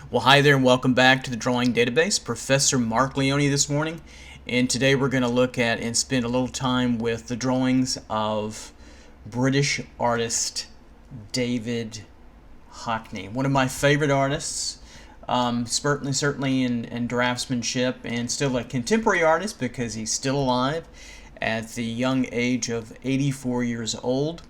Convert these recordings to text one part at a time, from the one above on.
Well, hi there and welcome back to the Drawing Database. Professor Marc Leone this morning, and today we're going to look at and spend a little time with the drawings of British artist David Hockney, one of my favorite artists, certainly in draftsmanship, and still a contemporary artist because he's still alive at the young age of 84 years old.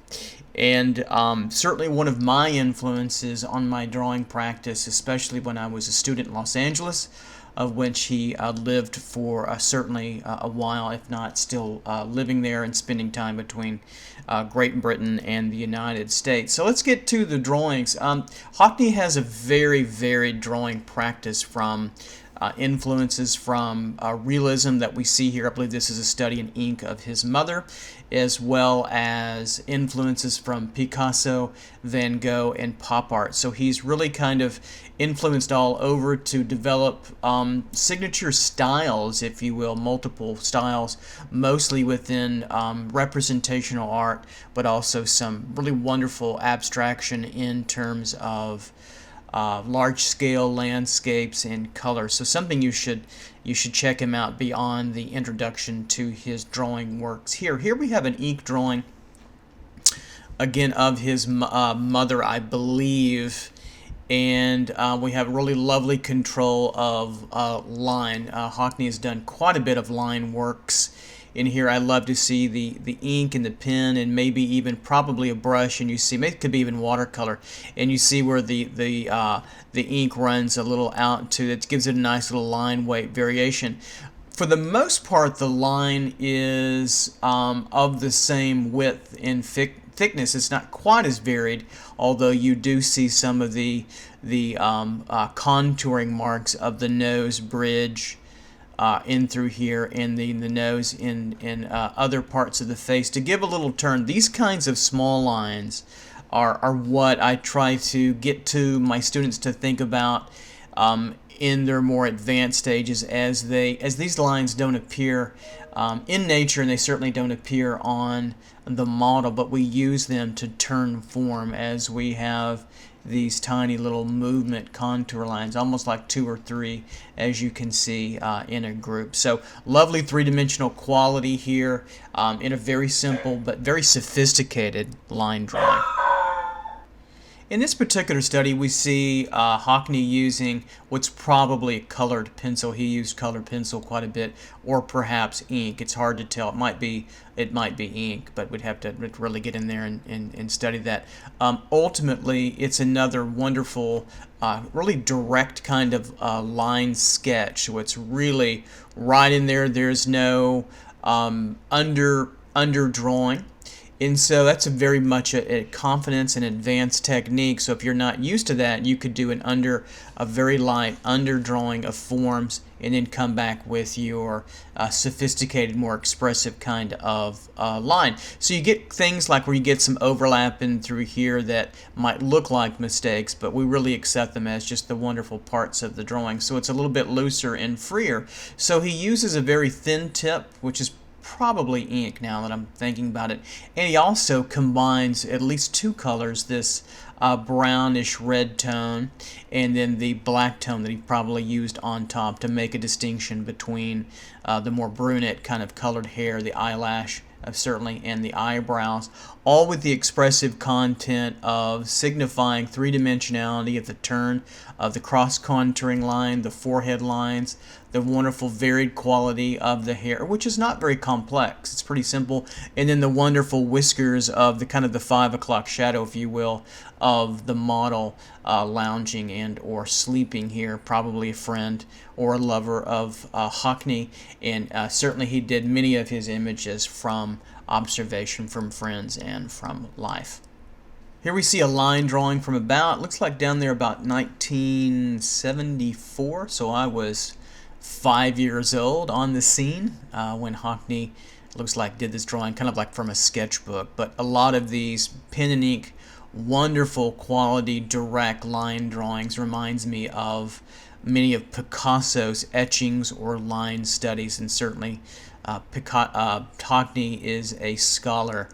And certainly one of my influences on my drawing practice, especially when I was a student in Los Angeles, of which he lived for certainly a while, if not still living there and spending time between Great Britain and the United States. So let's get to the drawings. Hockney has a very varied drawing practice, from influences from realism that we see here. I believe this is a study in ink of his mother, as well as influences from Picasso, Van Gogh, and pop art. So he's really kind of influenced all over to develop signature styles, if you will, multiple styles, mostly within representational art, but also some really wonderful abstraction in terms of large-scale landscapes and color. So something you should check him out beyond the introduction to his drawing works. Here we have an ink drawing again of his mother, I believe, and we have really lovely control of line. Hockney has done quite a bit of line works in here. I love to see the ink and the pen, and maybe even probably a brush, and you see, maybe it could be even watercolor, and you see where the ink runs a little out to it, gives it a nice little line weight variation. For the most part, the line is of the same width and thickness. It's not quite as varied, although you do see some of the contouring marks of the nose bridge in through here, and the nose in other parts of the face to give a little turn. These kinds of small lines are what I try to get to my students to think about in their more advanced stages, as these lines don't appear in nature, and they certainly don't appear on the model, but we use them to turn form as we have these tiny little movement contour lines, almost like 2 or 3, as you can see in a group. So lovely three-dimensional quality here in a very simple but very sophisticated line drawing. In this particular study, we see Hockney using what's probably a colored pencil. He used colored pencil quite a bit, or perhaps ink. It's hard to tell. It might be ink, but we'd have to really get in there and study that. Ultimately, it's another wonderful, really direct kind of line sketch. So it's really right in there. There's no underdrawing. And so that's very much a confidence and advanced technique. So if you're not used to that, you could do a very light underdrawing of forms, and then come back with your sophisticated, more expressive kind of line. So you get things like where you get some overlap in through here that might look like mistakes, but we really accept them as just the wonderful parts of the drawing. So it's a little bit looser and freer. So he uses a very thin tip, which is probably ink now that I'm thinking about it, and he also combines at least 2 colors, this brownish red tone and then the black tone that he probably used on top to make a distinction between the more brunette kind of colored hair, the eyelash certainly, and the eyebrows, all with the expressive content of signifying three-dimensionality of the turn of the cross-contouring line, the forehead lines, the wonderful varied quality of the hair, which is not very complex. It's pretty simple. And then the wonderful whiskers of the kind of the 5 o'clock shadow, if you will, of the model lounging and or sleeping here, probably a friend or a lover of Hockney. And certainly he did many of his images from observation, from friends, and from life. Here we see a line drawing from looks like down there about 1974, so I was 5 years old on the scene when Hockney, looks like, did this drawing, kind of like from a sketchbook. But a lot of these pen and ink, wonderful quality, direct line drawings reminds me of many of Picasso's etchings or line studies, and certainly Hockney is a scholar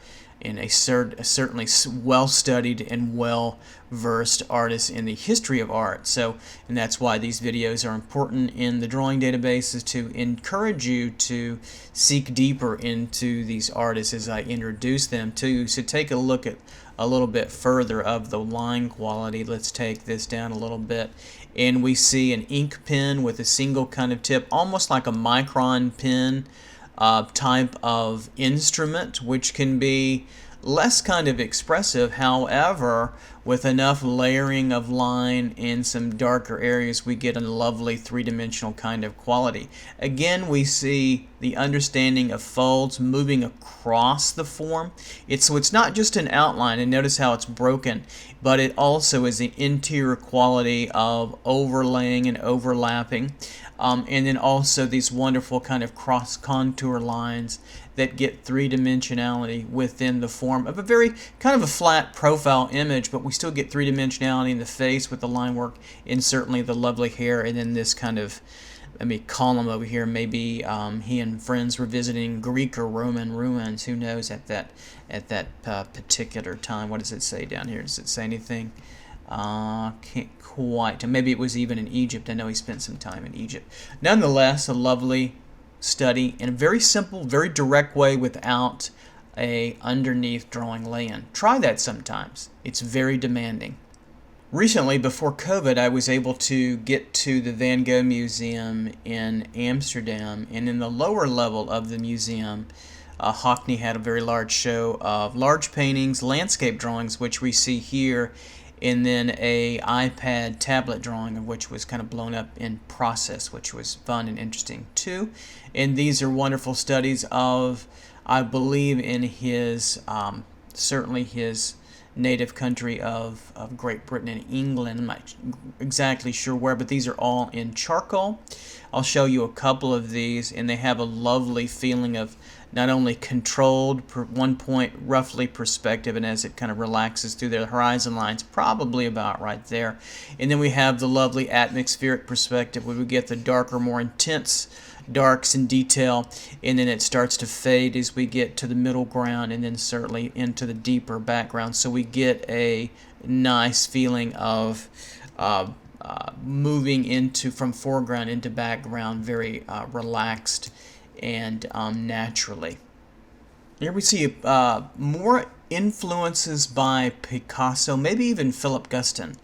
and a certainly well-studied and well-versed artist in the history of art. So, and that's why these videos are important in the drawing database, is to encourage you to seek deeper into these artists as I introduce them to you. So take a look at a little bit further of the line quality. Let's take this down a little bit, and we see an ink pen with a single kind of tip, almost like a micron pen type of instrument, which can be less kind of expressive. However, with enough layering of line in some darker areas, we get a lovely three-dimensional kind of quality. Again, we see the understanding of folds moving across the form. So it's not just an outline, and notice how it's broken, but it also is the interior quality of overlaying and overlapping. And then also these wonderful kind of cross contour lines that get three-dimensionality within the form of a very kind of a flat profile image, but we still get three-dimensionality in the face with the line work, and certainly the lovely hair, and then this kind of, column over here. Maybe he and friends were visiting Greek or Roman ruins. Who knows at that particular time? What does it say down here? Does it say anything? Can't quite. Maybe it was even in Egypt. I know he spent some time in Egypt. Nonetheless, a lovely study in a very simple, very direct way without a underneath drawing lay-in. Try that sometimes. It's very demanding. Recently, before COVID, I was able to get to the Van Gogh Museum in Amsterdam, and in the lower level of the museum, Hockney had a very large show of large paintings, landscape drawings, which we see here, and then a iPad tablet drawing of which was kind of blown up in process, which was fun and interesting too. And these are wonderful studies of, I believe, in his certainly his native country of Great Britain and England. I'm not exactly sure where, but these are all in charcoal. I'll show you a couple of these, and they have a lovely feeling of not only controlled one point roughly perspective, and as it kind of relaxes through the horizon lines, probably about right there. And then we have the lovely atmospheric perspective where we get the darker, more intense darks and detail, and then it starts to fade as we get to the middle ground, and then certainly into the deeper background. So we get a nice feeling of moving into from foreground into background, very relaxed and naturally. Here we see more influences by Picasso, maybe even Philip Guston.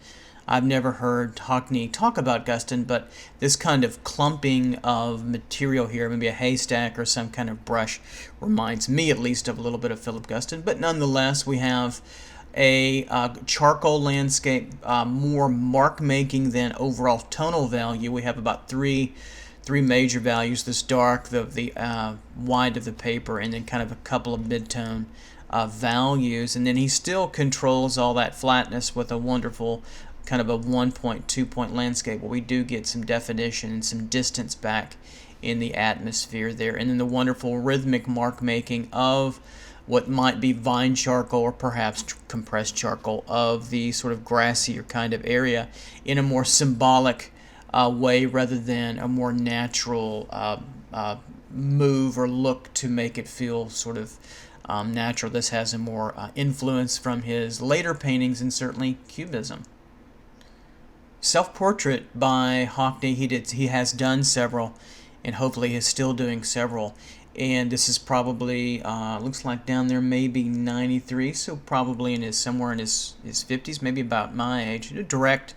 I've never heard Hockney talk about Guston, but this kind of clumping of material here, maybe a haystack or some kind of brush, reminds me at least of a little bit of Philip Guston. But nonetheless, we have a charcoal landscape, more mark making than overall tonal value. We have about three major values: this dark, the white of the paper, and then kind of a couple of mid-tone values. And then he still controls all that flatness with a wonderful kind of a 1-point, 2-point landscape where we do get some definition and some distance back in the atmosphere there. And then the wonderful rhythmic mark making of what might be vine charcoal or perhaps compressed charcoal of the sort of grassier kind of area in a more symbolic way rather than a more natural move or look to make it feel sort of natural. This has a more influence from his later paintings and certainly Cubism. Self-portrait by Hockney. He has done several, and hopefully is still doing several. And this is probably looks like down there maybe 93, so probably in somewhere in his 50s, maybe about my age. A direct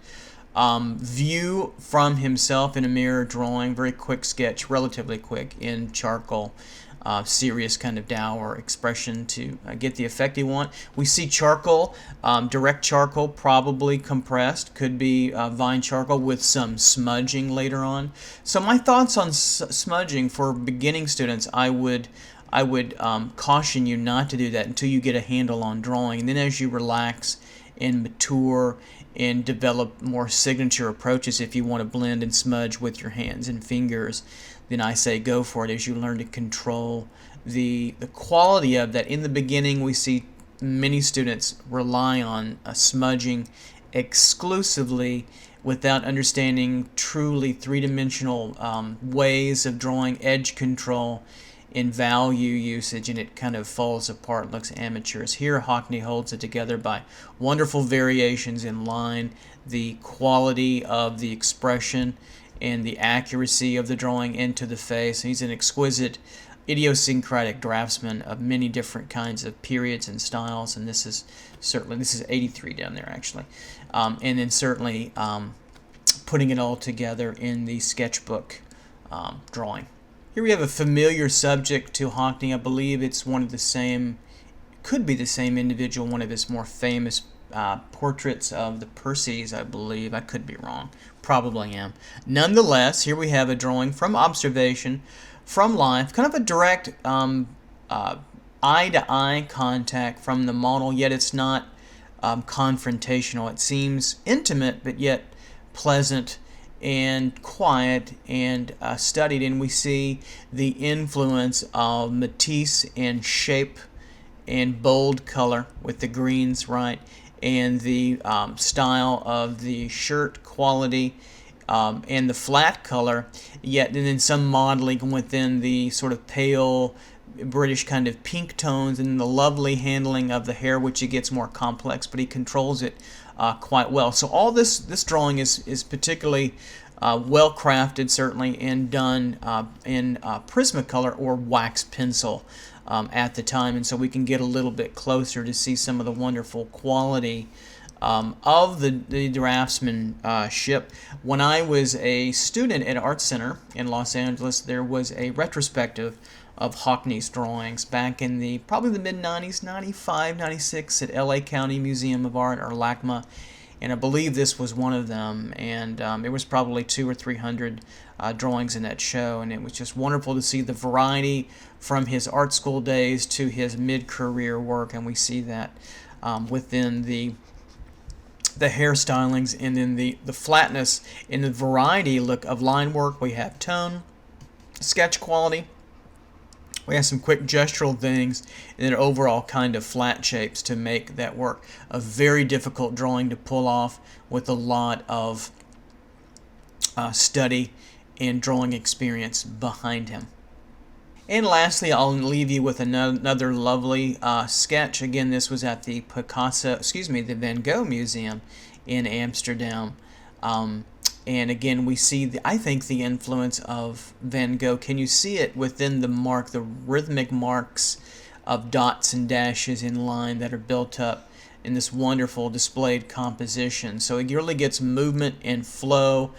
view from himself in a mirror drawing, very quick sketch, relatively quick in charcoal. Serious kind of dour expression to get the effect you want. We see charcoal, direct charcoal, probably compressed, could be vine charcoal with some smudging later on. So my thoughts on smudging for beginning students, I would caution you not to do that until you get a handle on drawing. And then as you relax and mature and develop more signature approaches, if you want to blend and smudge with your hands and fingers, then I say go for it as you learn to control the quality of that. In the beginning, we see many students rely on smudging exclusively without understanding truly three-dimensional ways of drawing edge control in value usage, and it kind of falls apart, looks amateurish. Here Hockney holds it together by wonderful variations in line, the quality of the expression, and the accuracy of the drawing into the face. He's an exquisite idiosyncratic draftsman of many different kinds of periods and styles, and this is 83 down there actually, and then certainly putting it all together in the sketchbook drawing. Here we have a familiar subject to Hockney. I believe it's one of the same, could be the same individual, one of his more famous portraits of the Perseus, I believe. I could be wrong. Probably am. Nonetheless, here we have a drawing from observation, from life, kind of a direct eye-to-eye contact from the model, yet it's not confrontational. It seems intimate, but yet pleasant and quiet and studied, and we see the influence of Matisse and shape and bold color with the greens, right, and the style of the shirt quality and the flat color, yet and then some modeling within the sort of pale British kind of pink tones, and the lovely handling of the hair, which it gets more complex, but he controls it quite well. So all this drawing is particularly well crafted, certainly, and done in Prismacolor or wax pencil at the time, and so we can get a little bit closer to see some of the wonderful quality of the draftsmanship. When I was a student at Art Center in Los Angeles, there was a retrospective of Hockney's drawings back in probably the mid-90s, 95, 96, at LA County Museum of Art, or LACMA, and I believe this was one of them, and it was probably 200 or 300 drawings in that show, and it was just wonderful to see the variety from his art school days to his mid-career work, and we see that within the hairstylings, and then the flatness and the variety look of line work. We have tone, sketch quality, we have some quick gestural things, and then overall kind of flat shapes to make that work. A very difficult drawing to pull off with a lot of study and drawing experience behind him. And lastly, I'll leave you with another lovely sketch. Again, this was at the the Van Gogh Museum in Amsterdam. And again, we see, I think, the influence of Van Gogh. Can you see it within the mark, the rhythmic marks of dots and dashes in line that are built up in this wonderful displayed composition? So it really gets movement and flow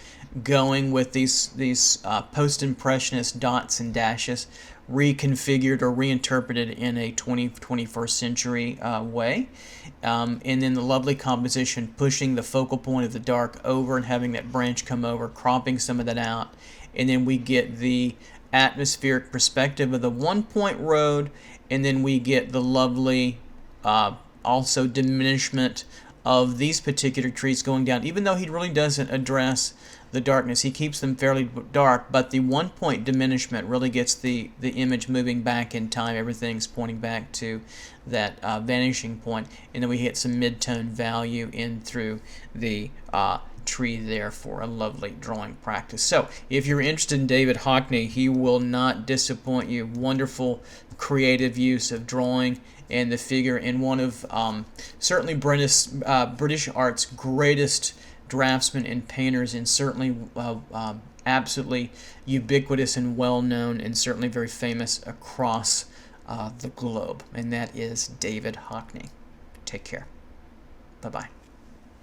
going with these post-impressionist dots and dashes, reconfigured or reinterpreted in a 21st century way. And then the lovely composition, pushing the focal point of the dark over and having that branch come over, cropping some of that out. And then we get the atmospheric perspective of the one-point road, and then we get the lovely also diminishment of these particular trees going down. Even though he really doesn't address the darkness, he keeps them fairly dark, but the one-point diminishment really gets the image moving back in time. Everything's pointing back to that vanishing point, and then we hit some mid-tone value in through the tree there for a lovely drawing practice. So if you're interested in David Hockney, he will not disappoint you. Wonderful creative use of drawing and the figure, and one of certainly British art's greatest draftsmen and painters, and certainly absolutely ubiquitous and well known, and certainly very famous across the globe, and that is David Hockney. Take care. Bye-bye.